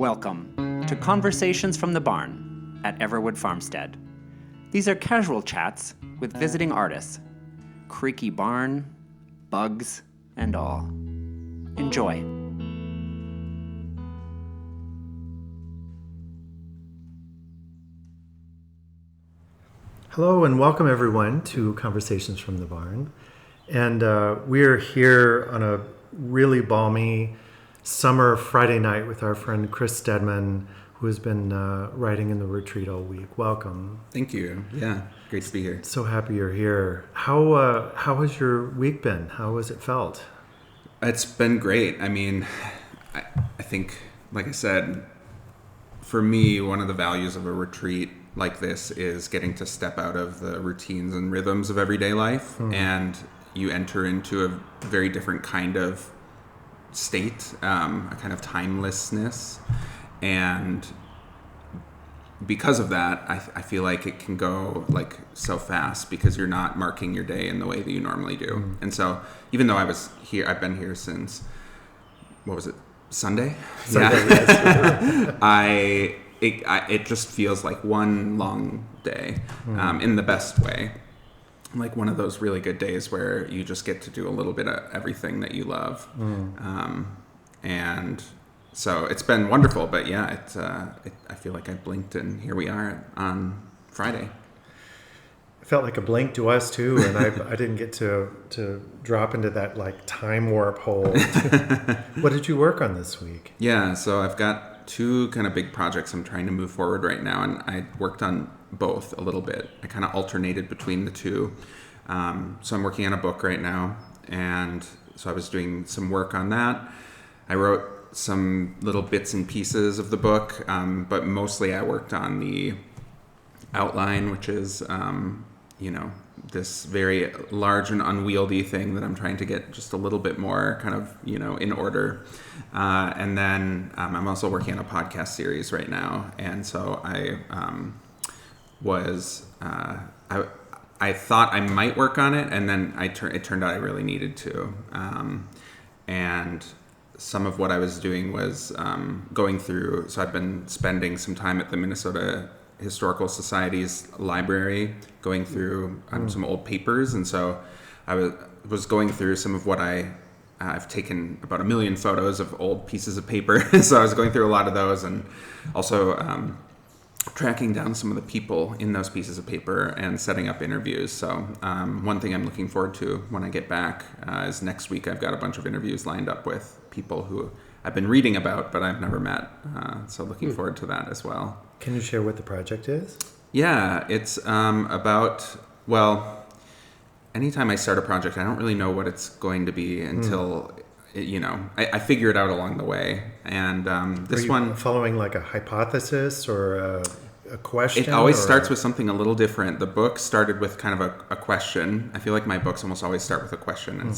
Welcome to Conversations from the Barn at Everwood Farmstead. These are casual chats with visiting artists. Creaky barn, bugs, and all. Enjoy. Hello and welcome everyone to Conversations from the Barn. And we're here on a really balmy summer Friday night with our friend Chris Stedman, who has been writing in the retreat all week. Welcome. Thank you. Yeah, great to be here. So happy you're here. How has your week been? How has it felt? It's been great. I mean, I think, like I said, for me, one of the values of a retreat like this is getting to step out of the routines and rhythms of everyday life, and you enter into a very different kind of state, a kind of timelessness, and because of that, I feel like it can go like so fast because you're not marking your day in the way that you normally do. And so even though I've been here since, what was it, Sunday? Yes. It just feels like one long day, in the best way. Like one of those really good days where you just get to do a little bit of everything that you love. And so it's been wonderful, but yeah, I feel like I blinked and here we are on Friday. It felt like a blink to us too, and I didn't get to drop into that like time warp hole. What did you work on this week? Yeah, so I've got two kind of big projects I'm trying to move forward right now, and I worked on both a little bit. I kind of alternated between the two. So I'm working on a book right now, and so I was doing some work on that. I wrote some little bits and pieces of the book, but mostly I worked on the outline, which is, this very large and unwieldy thing that I'm trying to get just a little bit more kind of, in order. And then I'm also working on a podcast series right now. And so I thought I might work on it, and then it turned out I really needed to. And some of what I was doing was going through, so I've been spending some time at the Minnesota Historical Society's library, going through some old papers, and so I was going through some of what I've taken about 1 million photos of old pieces of paper, so I was going through a lot of those, and also tracking down some of the people in those pieces of paper and setting up interviews. So one thing I'm looking forward to when I get back is next week I've got a bunch of interviews lined up with people who I've been reading about but I've never met, so looking forward to that as well. Can you share what the project is? Yeah, it's anytime I start a project, I don't really know what it's going to be until, I figure it out along the way. And this one... following like a hypothesis or a question? It always starts with something a little different. The book started with kind of a question. I feel like my books almost always start with a question, and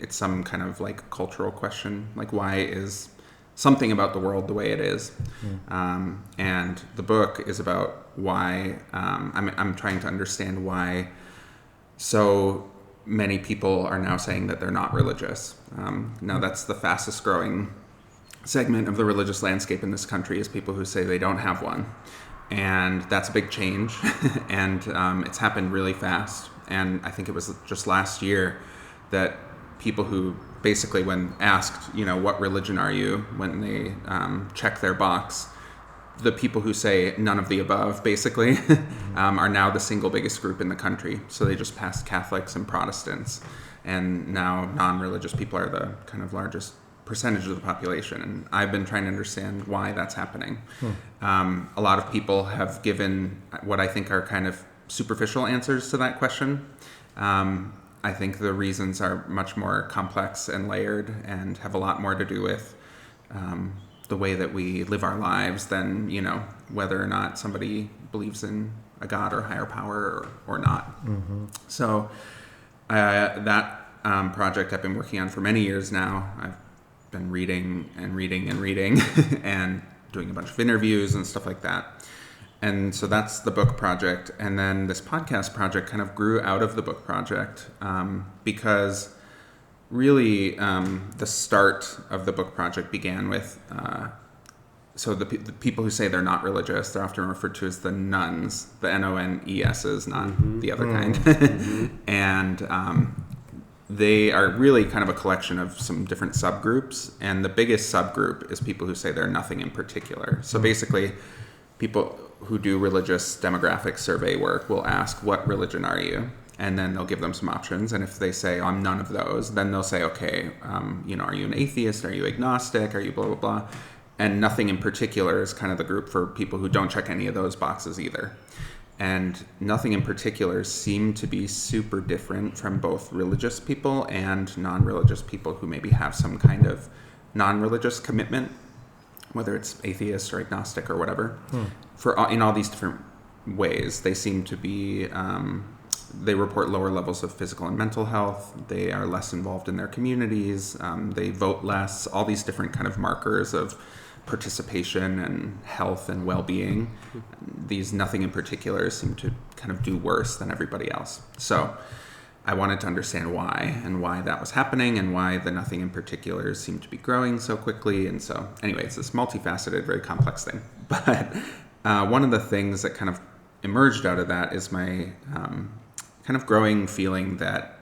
it's some kind of like cultural question, like why is something about the world the way it is. And the book is about why I'm trying to understand why so many people are now saying that they're not religious. Now that's the fastest growing segment of the religious landscape in this country, is people who say they don't have one. And that's a big change. And it's happened really fast. And I think it was just last year that people who basically, when asked, what religion are you, when they check their box, the people who say none of the above, basically, are now the single biggest group in the country. So they just passed Catholics and Protestants. And now non-religious people are the kind of largest percentage of the population. And I've been trying to understand why that's happening. A lot of people have given what I think are kind of superficial answers to that question. I think the reasons are much more complex and layered and have a lot more to do with the way that we live our lives than, whether or not somebody believes in a God or higher power or not. So that project I've been working on for many years now. I've been reading and reading and reading and doing a bunch of interviews and stuff like that. And so that's the book project. And then this podcast project kind of grew out of the book project because really the start of the book project began with so the people who say they're not religious, they're often referred to as the nuns, the N-O-N-E-S's, not the other kind. And they are really kind of a collection of some different subgroups. And the biggest subgroup is people who say they're nothing in particular. So basically, people who do religious demographic survey work will ask, what religion are you? And then they'll give them some options. And if they say, I'm none of those, then they'll say, okay, are you an atheist? Are you agnostic? Are you blah, blah, blah? And nothing in particular is kind of the group for people who don't check any of those boxes either. And nothing in particular seem to be super different from both religious people and non-religious people who maybe have some kind of non-religious commitment, whether it's atheist or agnostic or whatever. In all these different ways, they seem to be, they report lower levels of physical and mental health. They are less involved in their communities. They vote less. All these different kind of markers of participation and health and well-being. These nothing in particular seem to kind of do worse than everybody else. So I wanted to understand why and why that was happening and why the nothing in particular seemed to be growing so quickly. And so anyway, it's this multifaceted, very complex thing. But one of the things that kind of emerged out of that is my kind of growing feeling that,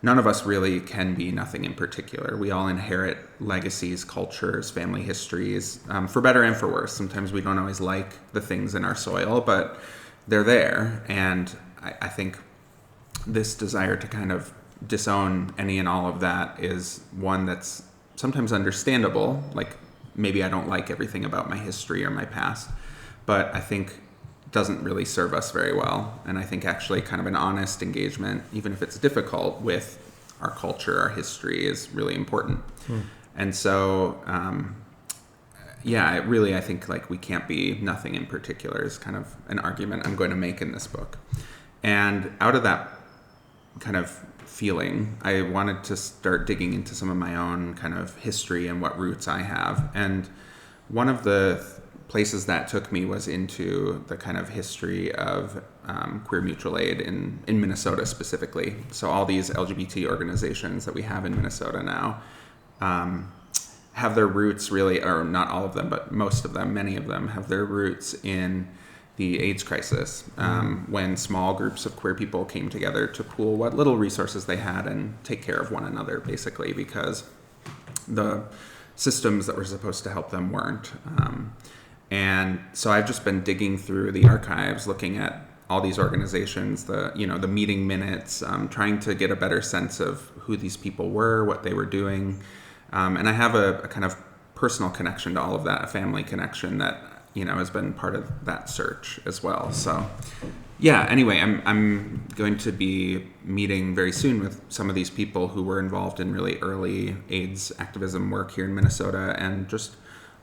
none of us really can be nothing in particular. We all inherit legacies, cultures, family histories, for better and for worse. Sometimes we don't always like the things in our soil, but they're there. And I think this desire to kind of disown any and all of that is one that's sometimes understandable. Like, maybe I don't like everything about my history or my past, but I think doesn't really serve us very well. And I think actually kind of an honest engagement, even if it's difficult, with our culture, our history, is really important. And so, I think like we can't be nothing in particular is kind of an argument I'm going to make in this book. And out of that kind of feeling, I wanted to start digging into some of my own kind of history and what roots I have. And one of the places that took me was into the kind of history of queer mutual aid in Minnesota specifically. So all these LGBT organizations that we have in Minnesota now have their roots really, or not all of them, but most of them, many of them have their roots in the AIDS crisis, when small groups of queer people came together to pool what little resources they had and take care of one another, basically, because the systems that were supposed to help them weren't. And so I've just been digging through the archives, looking at all these organizations, the meeting minutes, trying to get a better sense of who these people were, what they were doing. And I have a kind of personal connection to all of that, a family connection that, has been part of that search as well. So anyway, I'm going to be meeting very soon with some of these people who were involved in really early AIDS activism work here in Minnesota, and just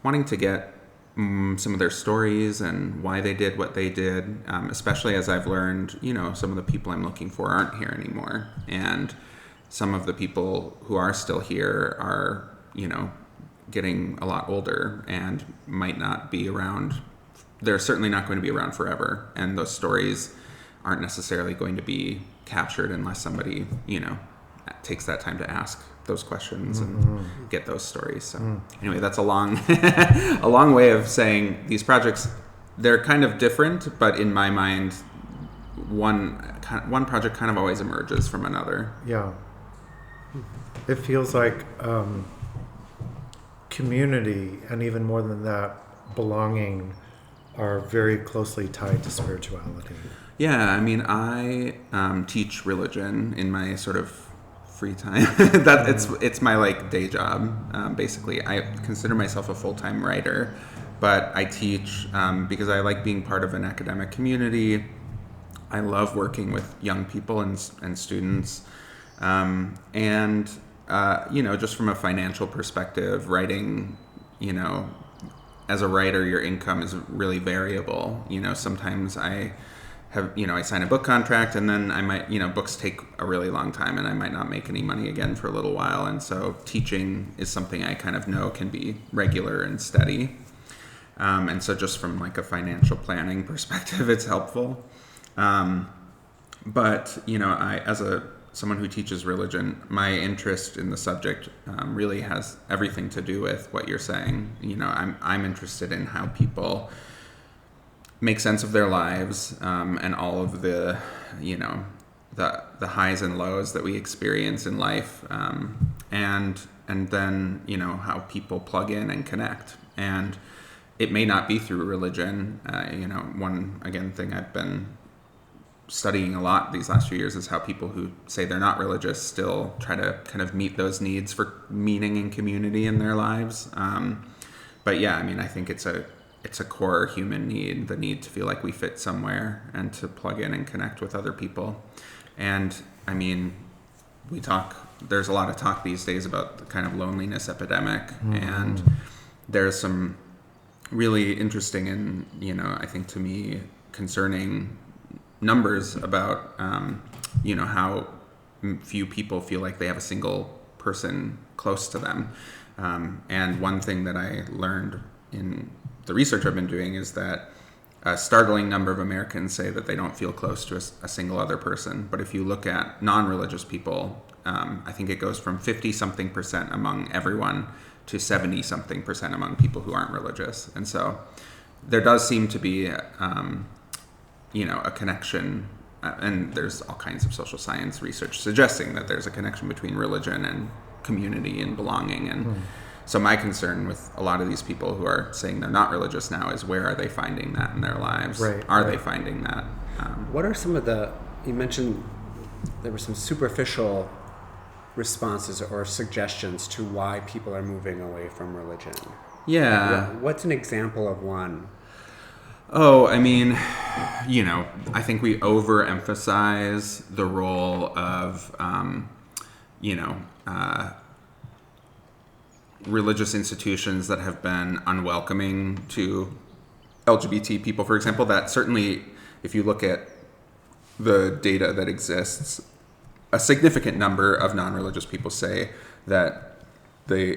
wanting to get some of their stories and why they did what they did, especially as I've learned, some of the people I'm looking for aren't here anymore. And some of the people who are still here are, getting a lot older and might not be around. They're certainly not going to be around forever. And those stories aren't necessarily going to be captured unless somebody, takes that time to ask those questions and get those stories. So anyway, that's a long a long way of saying these projects, they're kind of different, but in my mind, one project kind of always emerges from another. Yeah. It feels like community, and even more than that, belonging, are very closely tied to spirituality. Yeah, I mean, I teach religion in my sort of free time. It's my like day job. Basically, I consider myself a full-time writer, but I teach because I like being part of an academic community. I love working with young people and students, and just from a financial perspective, writing, as a writer, your income is really variable. Sometimes I have, I sign a book contract, and then I might, books take a really long time, and I might not make any money again for a little while. And so teaching is something I kind of know can be regular and steady. And so just from like a financial planning perspective, it's helpful. But, I, as a someone who teaches religion, my interest in the subject really has everything to do with what you're saying. I'm interested in how people make sense of their lives, and all of the highs and lows that we experience in life, and then how people plug in and connect. And it may not be through religion. One thing I've been studying a lot these last few years is how people who say they're not religious still try to kind of meet those needs for meaning and community in their lives. But yeah, I think it's a core human need, the need to feel like we fit somewhere and to plug in and connect with other people. And there's a lot of talk these days about the kind of loneliness epidemic, and there's some really interesting and, I think to me, concerning numbers about, how few people feel like they have a single person close to them. And one thing that I learned in the research I've been doing is that a startling number of Americans say that they don't feel close to a single other person. But if you look at non-religious people, I think it goes from 50-something% among everyone to 70-something% among people who aren't religious. And so there does seem to be, a connection, and there's all kinds of social science research suggesting that there's a connection between religion and community and belonging. And so my concern with a lot of these people who are saying they're not religious now is, where are they finding that in their lives? Are they finding that? What are some of you mentioned there were some superficial responses or suggestions to why people are moving away from religion. Yeah. What's an example of one? Oh, I think we overemphasize the role of, religious institutions that have been unwelcoming to LGBT people, for example. That certainly, if you look at the data that exists, a significant number of non-religious people say that they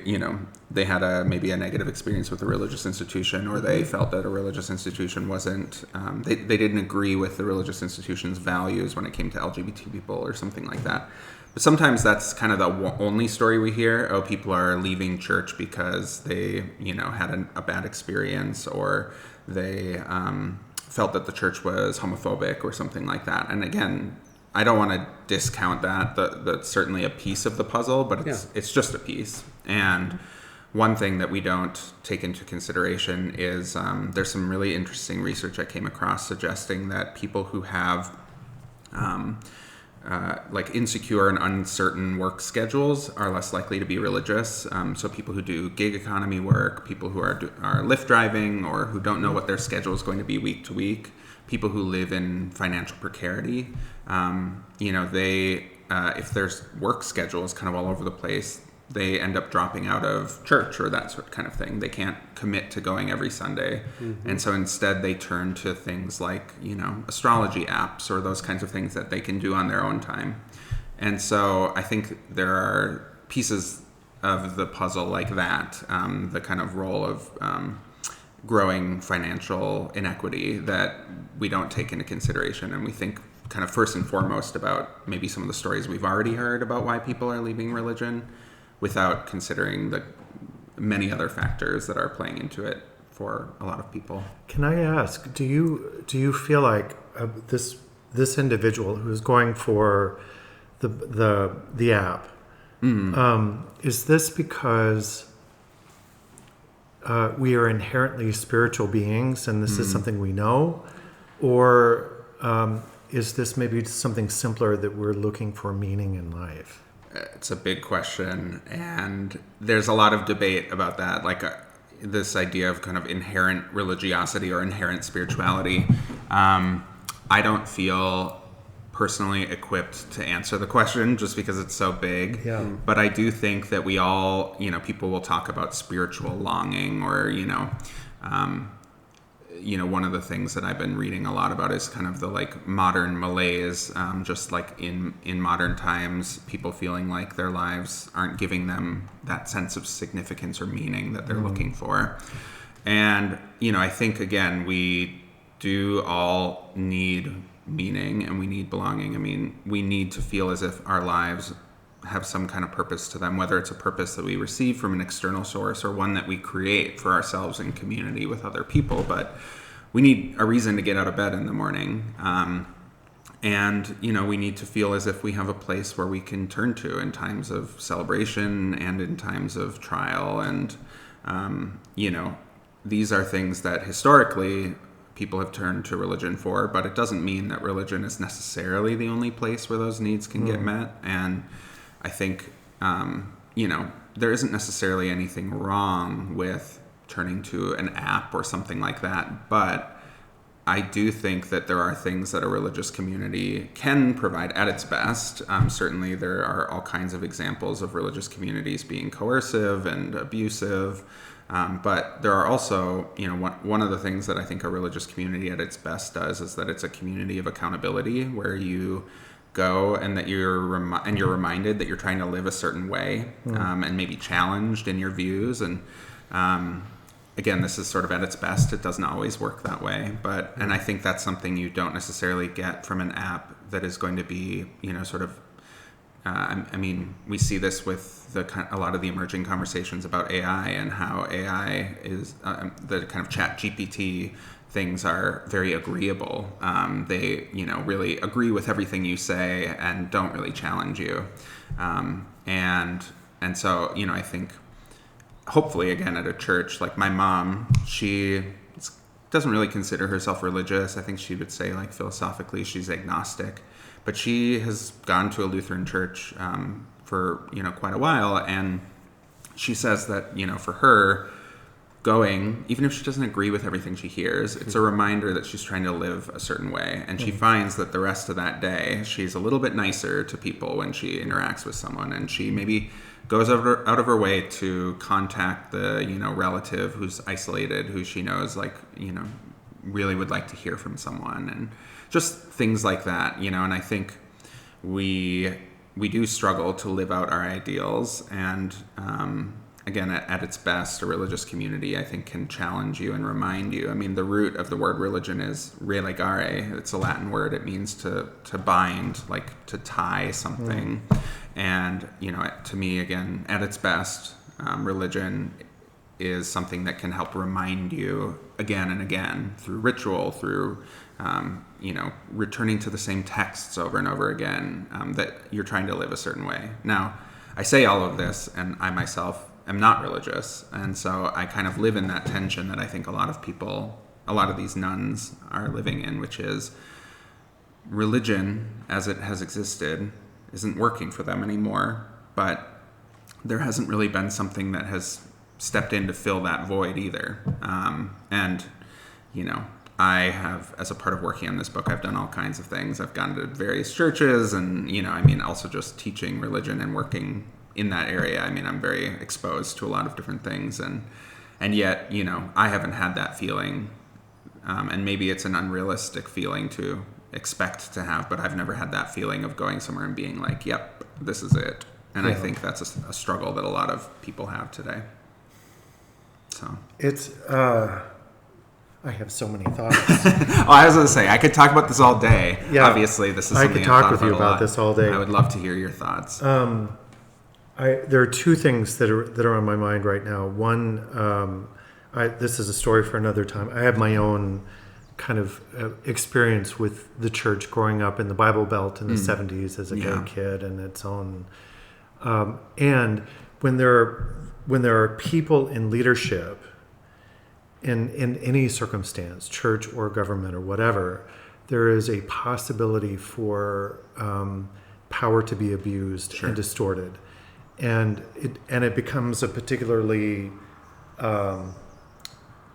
had maybe a negative experience with a religious institution, or they felt that a religious institution wasn't, they didn't agree with the religious institution's values when it came to LGBT people or something like that. But sometimes that's kind of the only story we hear. Oh, people are leaving church because they, had a bad experience, or they felt that the church was homophobic or something like that. And again, I don't want to discount that. That's certainly a piece of the puzzle, but it's just a piece. And one thing that we don't take into consideration is there's some really interesting research I came across suggesting that people who have insecure and uncertain work schedules are less likely to be religious. So people who do gig economy work, people who are Lyft driving, or who don't know what their schedule is going to be week to week, people who live in financial precarity, they if their work schedule is kind of all over the place, they end up dropping out of church or that sort of kind of thing. They can't commit to going every Sunday. Mm-hmm. And so instead they turn to things like, astrology apps or those kinds of things that they can do on their own time. And so I think there are pieces of the puzzle like that, the kind of role of growing financial inequity that we don't take into consideration. And we think kind of first and foremost about maybe some of the stories we've already heard about why people are leaving religion, without considering the many other factors that are playing into it for a lot of people. Can I ask, do you feel like this individual who's going for the app, is this because we are inherently spiritual beings and this is something we know, or is this maybe something simpler that we're looking for meaning in life? It's a big question, and there's a lot of debate about that, this idea of kind of inherent religiosity or inherent spirituality. I don't feel personally equipped to answer the question just because it's so big. Yeah. But I do think that we all, people will talk about spiritual longing, or, one of the things that I've been reading a lot about is kind of the modern malaise, just like in modern times, people feeling like their lives aren't giving them that sense of significance or meaning that they're looking for. And, I think, again, we do all need meaning and we need belonging. I mean, we need to feel as if our lives have some kind of purpose to them, whether it's a purpose that we receive from an external source or one that we create for ourselves in community with other people. But we need a reason to get out of bed in the morning. And, we need to feel as if we have a place where we can turn to in times of celebration and in times of trial. And, these are things that historically people have turned to religion for, but it doesn't mean that religion is necessarily the only place where those needs can get met. And I think, there isn't necessarily anything wrong with turning to an app or something like that, but I do think that there are things that a religious community can provide at its best. Certainly there are all kinds of examples of religious communities being coercive and abusive, but there are also, one of the things that I think a religious community at its best does is that it's a community of accountability where you go and that you're reminded that you're trying to live a certain way, and maybe challenged in your views. And again, this is sort of at its best. It doesn't always work that way, and I think that's something you don't necessarily get from an app that is going to be, sort of. We see this with a lot of the emerging conversations about AI and how AI is the kind of chat GPT things are very agreeable. They, really agree with everything you say and don't really challenge you. And so, I think hopefully, again, at a church, like my mom, she doesn't really consider herself religious. I think she would say, like, philosophically, she's agnostic. But she has gone to a Lutheran church for, quite a while. And she says that, for her, going, even if she doesn't agree with everything she hears, it's a reminder that she's trying to live a certain way. And she finds that the rest of that day, she's a little bit nicer to people when she interacts with someone. And she maybe goes out of her way to contact the, relative who's isolated, who she knows, like, really would like to hear from someone, and just things like that, And I think we do struggle to live out our ideals, and again, at its best, a religious community, I think, can challenge you and remind you. I mean, the root of the word religion is religare. It's a Latin word. It means to bind, like to tie something. And, to me, again, at its best, religion is something that can help remind you again and again through ritual, through, returning to the same texts over and over again, that you're trying to live a certain way. Now, I say all of this, and I myself am not religious, and so I kind of live in that tension that I think a lot of these nuns are living in, which is religion as it has existed isn't working for them anymore, but there hasn't really been something that has stepped in to fill that void either. And, I have, as a part of working on this book, I've done all kinds of things. I've gone to various churches and, also just teaching religion and working in that area. I'm very exposed to a lot of different things, and yet, I haven't had that feeling, and maybe it's an unrealistic feeling to expect to have, but I've never had that feeling of going somewhere and being like, yep, this is it. And I think that's a struggle that a lot of people have today. So it's, I have so many thoughts. I was going to say, I could talk about this all day. Yeah, obviously, this is something I could talk with you about this all day. I would love to hear your thoughts. There are two things that are on my mind right now. One, this is a story for another time. I have my own kind of experience with the church growing up in the Bible Belt in the 70s as a gay kid, and its own. And when there are people in leadership in any circumstance, church or government or whatever, there is a possibility for power to be abused and distorted. And it becomes a particularly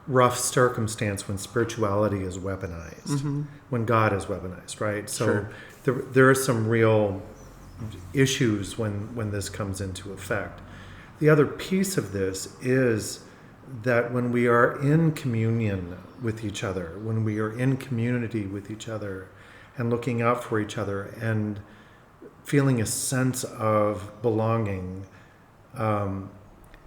rough circumstance when spirituality is weaponized, when God is weaponized, right? So there are some real issues when this comes into effect. The other piece of this is that when we are in communion with each other, when we are in community with each other and looking out for each other and feeling a sense of belonging,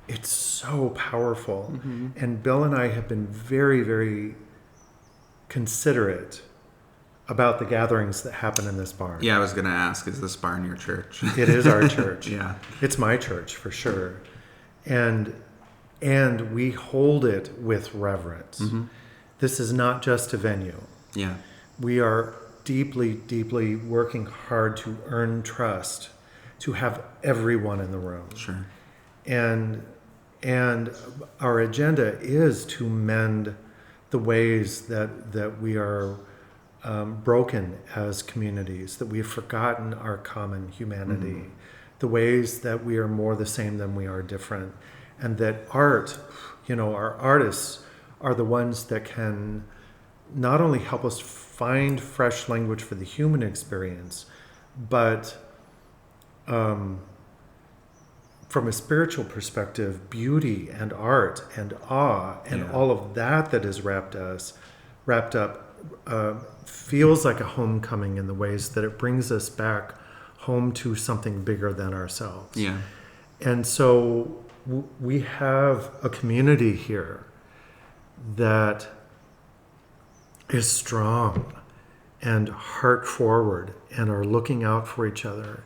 it's so powerful. And Bill and I have been very, very considerate about the gatherings that happen in this barn. Yeah, I was going to ask, is this barn your church? It is our church. Yeah. It's my church for sure. And we hold it with reverence. Mm-hmm. This is not just a venue. Yeah. We are deeply, deeply working hard to earn trust, to have everyone in the room. Sure. And our agenda is to mend the ways that we are broken as communities, that we've forgotten our common humanity, the ways that we are more the same than we are different, and that art, our artists are the ones that can not only help us find fresh language for the human experience, but from a spiritual perspective, beauty and art and awe and all of that is wrapped up feels like a homecoming in the ways that it brings us back home to something bigger than ourselves. Yeah. And so we have a community here that is strong and heart forward and are looking out for each other.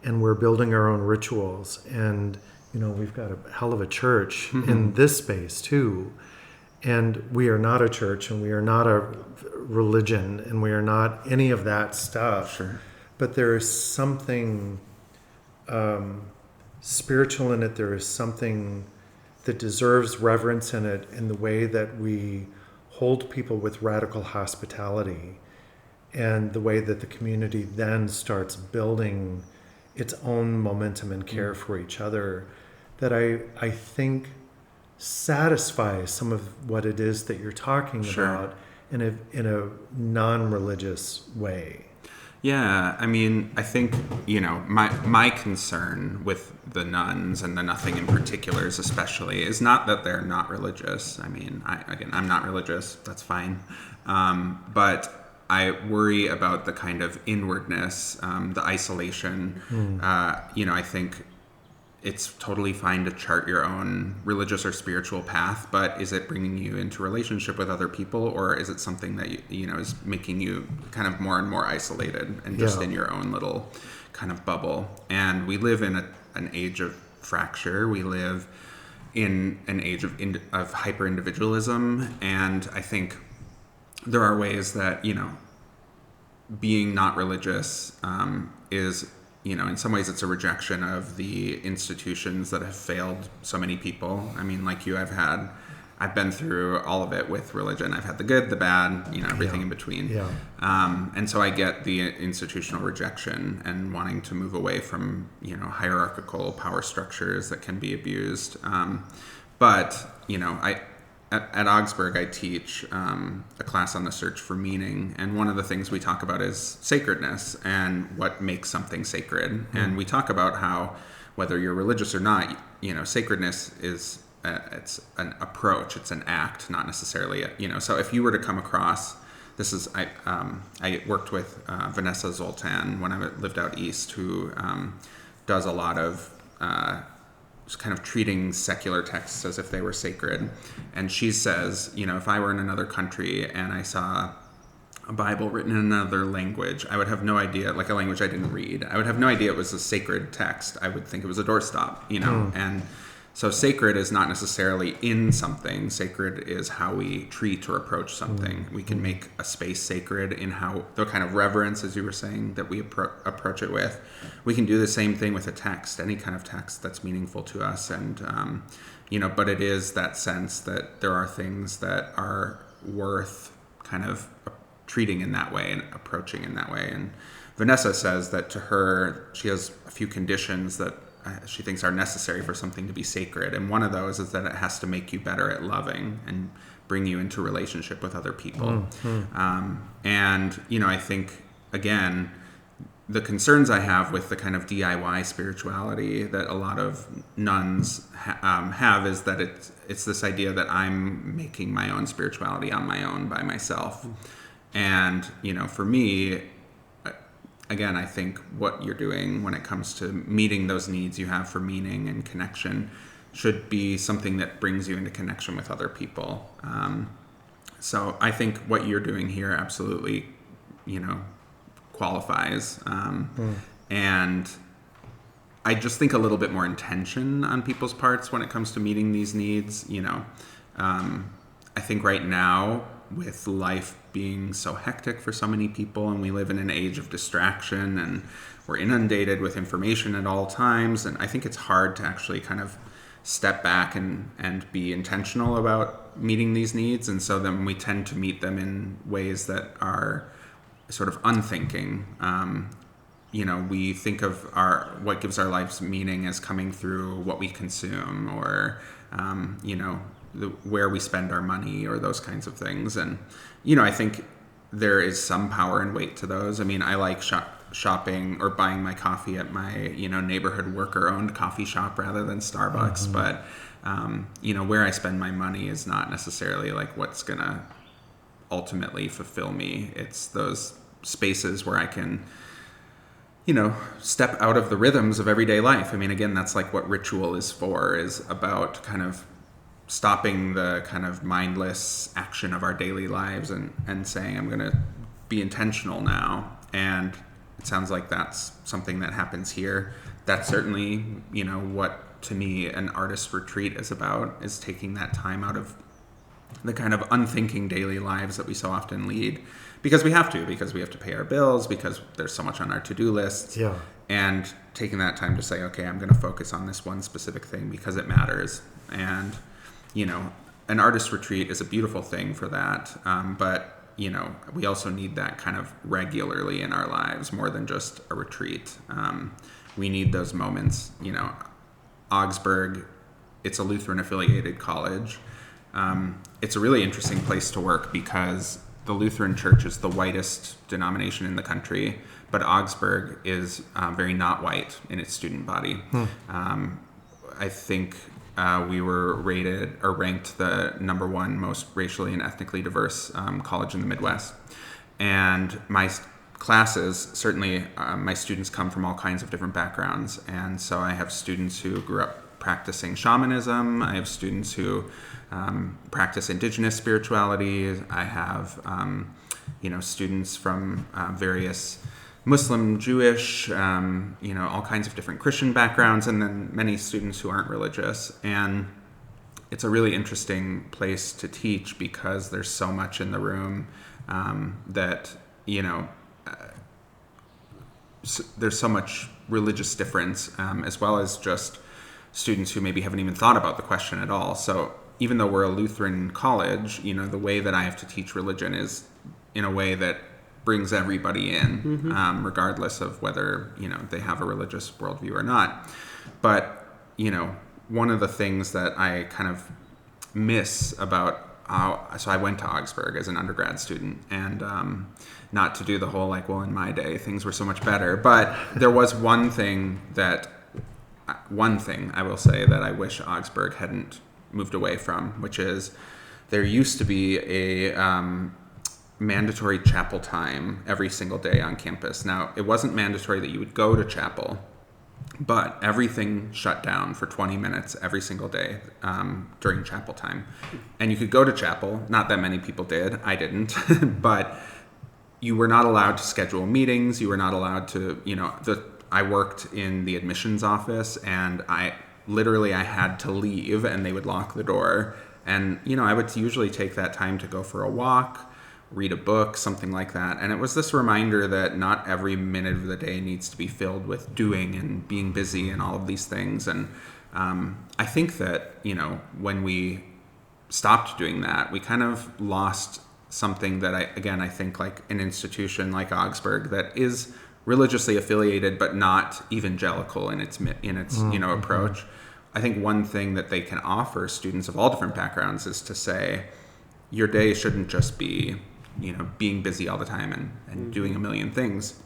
And we're building our own rituals. And, we've got a hell of a church in this space too. And we are not a church, and we are not a religion, and we are not any of that stuff. Sure. But there is something spiritual in it. There is something that deserves reverence in it, in the way that we hold people with radical hospitality, and the way that the community then starts building its own momentum and care for each other, that I think satisfies some of what it is that you're talking about in a non-religious way. Yeah, I mean, I think, my concern with the nuns and the Nothing in particulars especially is not that they're not religious. I mean, I'm not religious. That's fine. But I worry about the kind of inwardness, the isolation. I think it's totally fine to chart your own religious or spiritual path, but is it bringing you into relationship with other people, or is it something that is making you kind of more and more isolated and just in your own little kind of bubble? And we live in an age of fracture. We live in an age of hyper individualism, and I think there are ways that being not religious is, in some ways it's a rejection of the institutions that have failed so many people. I mean, like you, I've been through all of it with religion. I've had the good, the bad, everything in between. Yeah. And so I get the institutional rejection and wanting to move away from, hierarchical power structures that can be abused. But at Augsburg, I teach a class on the search for meaning, and one of the things we talk about is sacredness and what makes something sacred. And we talk about how, whether you're religious or not, sacredness is it's an approach, it's an act, not necessarily So if you were to come across, I worked with Vanessa Zoltan when I lived out east, who does a lot of kind of treating secular texts as if they were sacred. And she says, if I were in another country and I saw a Bible written in another language, I would have no idea, like a language I didn't read, I would have no idea it was a sacred text. I would think it was a doorstop, And so sacred is not necessarily in something. Sacred is how we treat or approach something. We can make a space sacred in how the kind of reverence, as you were saying, that we approach it with. We can do the same thing with a text, any kind of text that's meaningful to us. And, but it is that sense that there are things that are worth kind of treating in that way and approaching in that way. And Vanessa says that to her, she has a few conditions that she thinks are necessary for something to be sacred. And one of those is that it has to make you better at loving and bring you into relationship with other people. And, I think, again, the concerns I have with the kind of DIY spirituality that a lot of nuns have is that it's this idea that I'm making my own spirituality on my own by myself. And, for me, again, I think what you're doing when it comes to meeting those needs you have for meaning and connection should be something that brings you into connection with other people. So I think what you're doing here absolutely, qualifies. And I just think a little bit more intention on people's parts when it comes to meeting these needs. I think right now, with life being so hectic for so many people, and we live in an age of distraction, and we're inundated with information at all times, and I think it's hard to actually kind of step back and be intentional about meeting these needs. And so then we tend to meet them in ways that are sort of unthinking. We think of what gives our lives meaning as coming through what we consume, or where we spend our money, or those kinds of things. And I think there is some power and weight to those. I mean, I like shopping or buying my coffee at my neighborhood worker-owned coffee shop rather than Starbucks. But where I spend my money is not necessarily like what's gonna ultimately fulfill me. It's those spaces where I can step out of the rhythms of everyday life. I mean, again, that's like what ritual is for, is about kind of stopping the kind of mindless action of our daily lives and saying, I'm going to be intentional now. And it sounds like that's something that happens here. That's certainly, what to me an artist retreat is about, is taking that time out of the kind of unthinking daily lives that we so often lead. Because we have to pay our bills, because there's so much on our to-do list. Yeah. And taking that time to say, okay, I'm going to focus on this one specific thing because it matters. And, an artist retreat is a beautiful thing for that. But, we also need that kind of regularly in our lives, more than just a retreat. We need those moments. Augsburg, it's a Lutheran affiliated college. It's a really interesting place to work because the Lutheran Church is the whitest denomination in the country, but Augsburg is very not white in its student body. I think we were ranked the #1 most racially and ethnically diverse college in the Midwest. And my classes, certainly my students come from all kinds of different backgrounds. And so I have students who grew up practicing shamanism. I have students who practice indigenous spirituality. I have, students from various Muslim, Jewish, all kinds of different Christian backgrounds, and then many students who aren't religious. And it's a really interesting place to teach because there's so much in the room that, there's so much religious difference, as well as just students who maybe haven't even thought about the question at all. So even though we're a Lutheran college, the way that I have to teach religion is in a way that brings everybody in, regardless of whether, they have a religious worldview or not. But, one of the things that I kind of miss about so I went to Augsburg as an undergrad student, and not to do the whole in my day things were so much better, but there was one thing I will say that I wish Augsburg hadn't moved away from, which is there used to be a mandatory chapel time every single day on campus. Now, it wasn't mandatory that you would go to chapel, but everything shut down for 20 minutes every single day during chapel time. And you could go to chapel. Not that many people did. I didn't. But you were not allowed to schedule meetings. You were not allowed to, I worked in the admissions office, and I had to leave, and they would lock the door. And, I would usually take that time to go for a walk, read a book, something like that. And it was this reminder that not every minute of the day needs to be filled with doing and being busy and all of these things. And I think that, when we stopped doing that, we kind of lost something that I think like an institution like Augsburg that is religiously affiliated but not evangelical in its approach. I think one thing that they can offer students of all different backgrounds is to say, your day shouldn't just be, being busy all the time and doing a million things.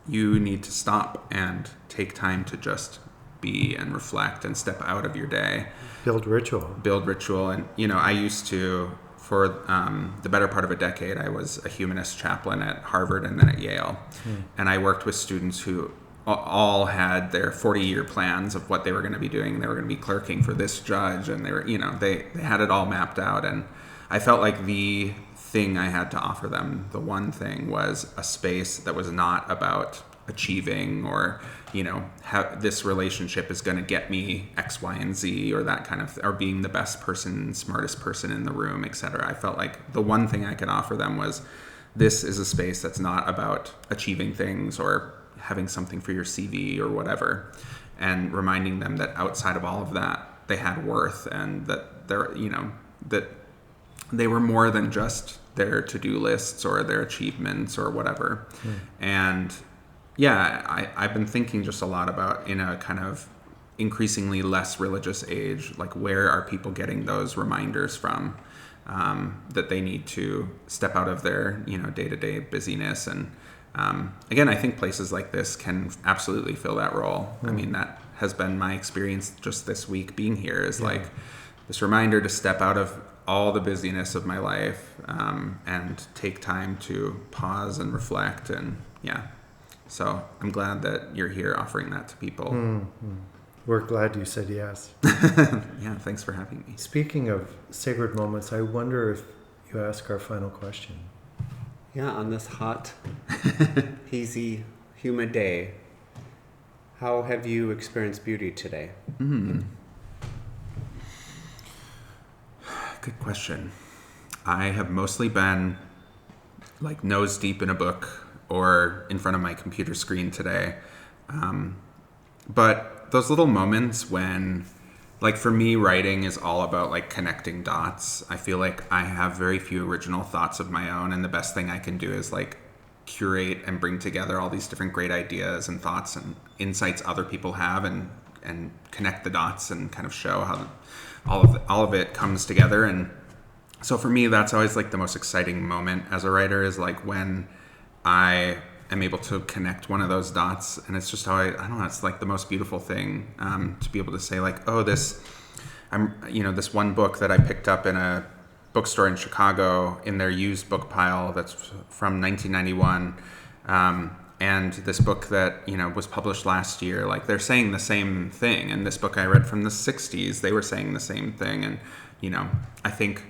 You need to stop and take time to just be and reflect and step out of your day. Build ritual. And, I used to, for the better part of a decade, I was a humanist chaplain at Harvard and then at Yale. And I worked with students who all had their 40-year plans of what they were going to be doing. They were going to be clerking for this judge, and they were, they had it all mapped out. And I felt like the thing I had to offer them, the one thing, was a space that was not about achieving or, how this relationship is going to get me X, Y, and Z, or that kind of, or being the best person, smartest person in the room, etc. I felt like the one thing I could offer them was, this is a space that's not about achieving things or having something for your CV or whatever, and reminding them that outside of all of that, they had worth, and that they're, that they were more than just their to-do lists or their achievements or whatever. And yeah, I've been thinking just a lot about, in a kind of increasingly less religious age, like, where are people getting those reminders from, that they need to step out of their, day-to-day busyness. And again, I think places like this can absolutely fill that role. I mean, that has been my experience just this week being here, is like this reminder to step out of all the busyness of my life, and take time to pause and reflect. And so I'm glad that you're here offering that to people. We're glad you said yes. Yeah, thanks for having me. Speaking of sacred moments, I wonder if you ask our final question. Yeah, on this hot, hazy, humid day, how have you experienced beauty today? Good question. I have mostly been like nose deep in a book or in front of my computer screen today. But those little moments when, like, for me, writing is all about like connecting dots. I feel like I have very few original thoughts of my own, and the best thing I can do is like curate and bring together all these different great ideas and thoughts and insights other people have, and connect the dots and kind of show how all of it comes together. And so for me, that's always like the most exciting moment as a writer, is like when I am able to connect one of those dots. And it's just how I don't know, it's like the most beautiful thing, to be able to say like, oh, this one book that I picked up in a bookstore in Chicago in their used book pile that's from 1991, and this book that was published last year, like, they're saying the same thing. And this book I read from the 60s, they were saying the same thing. And I think,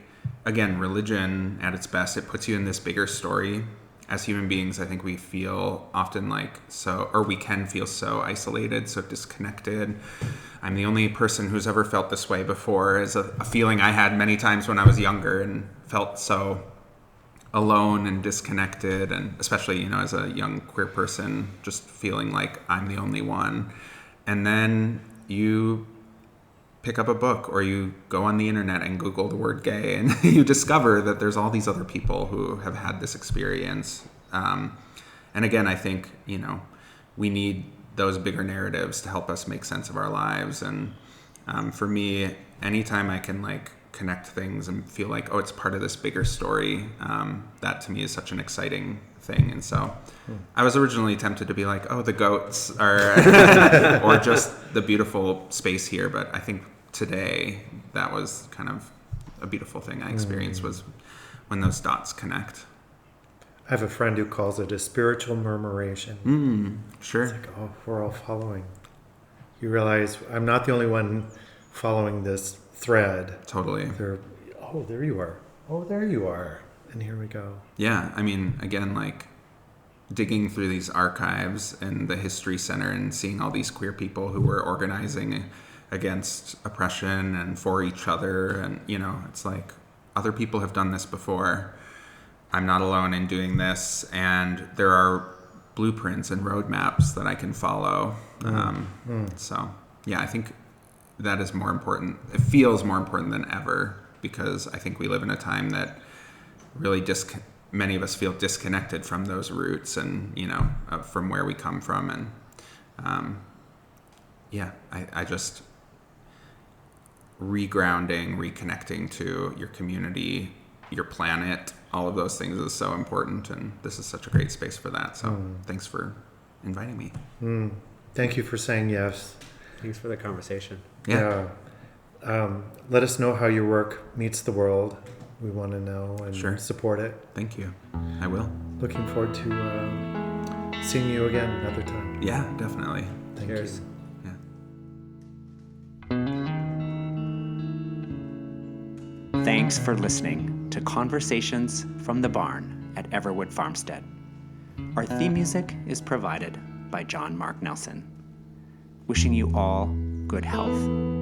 again, religion at its best, it puts you in this bigger story. As human beings, I think we feel often we can feel so isolated, so disconnected. I'm the only person who's ever felt this way before, is a feeling I had many times when I was younger, and felt so alone and disconnected, and especially, as a young queer person, just feeling like I'm the only one. And then you pick up a book, or you go on the internet and Google the word gay, and you discover that there's all these other people who have had this experience. And again, I think, we need those bigger narratives to help us make sense of our lives. And for me, anytime I can like connect things and feel like, oh, it's part of this bigger story, that to me is such an exciting thing. And so I was originally tempted to be like, oh, the goats are or just the beautiful space here. But I think today that was kind of a beautiful thing I experienced, was when those dots connect. I have a friend who calls it a spiritual murmuration. Sure. It's like, oh, we're all following. You realize I'm not the only one following this thread. Totally. Oh, there you are. Oh, there you are. And here we go. Yeah, I mean, again, like digging through these archives and the History Center and seeing all these queer people who were organizing against oppression and for each other. And, it's like other people have done this before. I'm not alone in doing this. And there are blueprints and roadmaps that I can follow. So, yeah, I think that is more important. It feels more important than ever, because I think we live in a time that really many of us feel disconnected from those roots and, from where we come from. And I just regrounding, reconnecting to your community, your planet, all of those things is so important. And this is such a great space for that. So thanks for inviting me. Thank you for saying yes. Thanks for the conversation. Yeah. Let us know how your work meets the world. We want to know and support it. Thank you. I will. Looking forward to seeing you again another time. Yeah, definitely. Thank Cheers. you. Thanks for listening. to Conversations from the Barn at Everwood Farmstead. Our theme music is provided by John Mark Nelson. Wishing you all good health.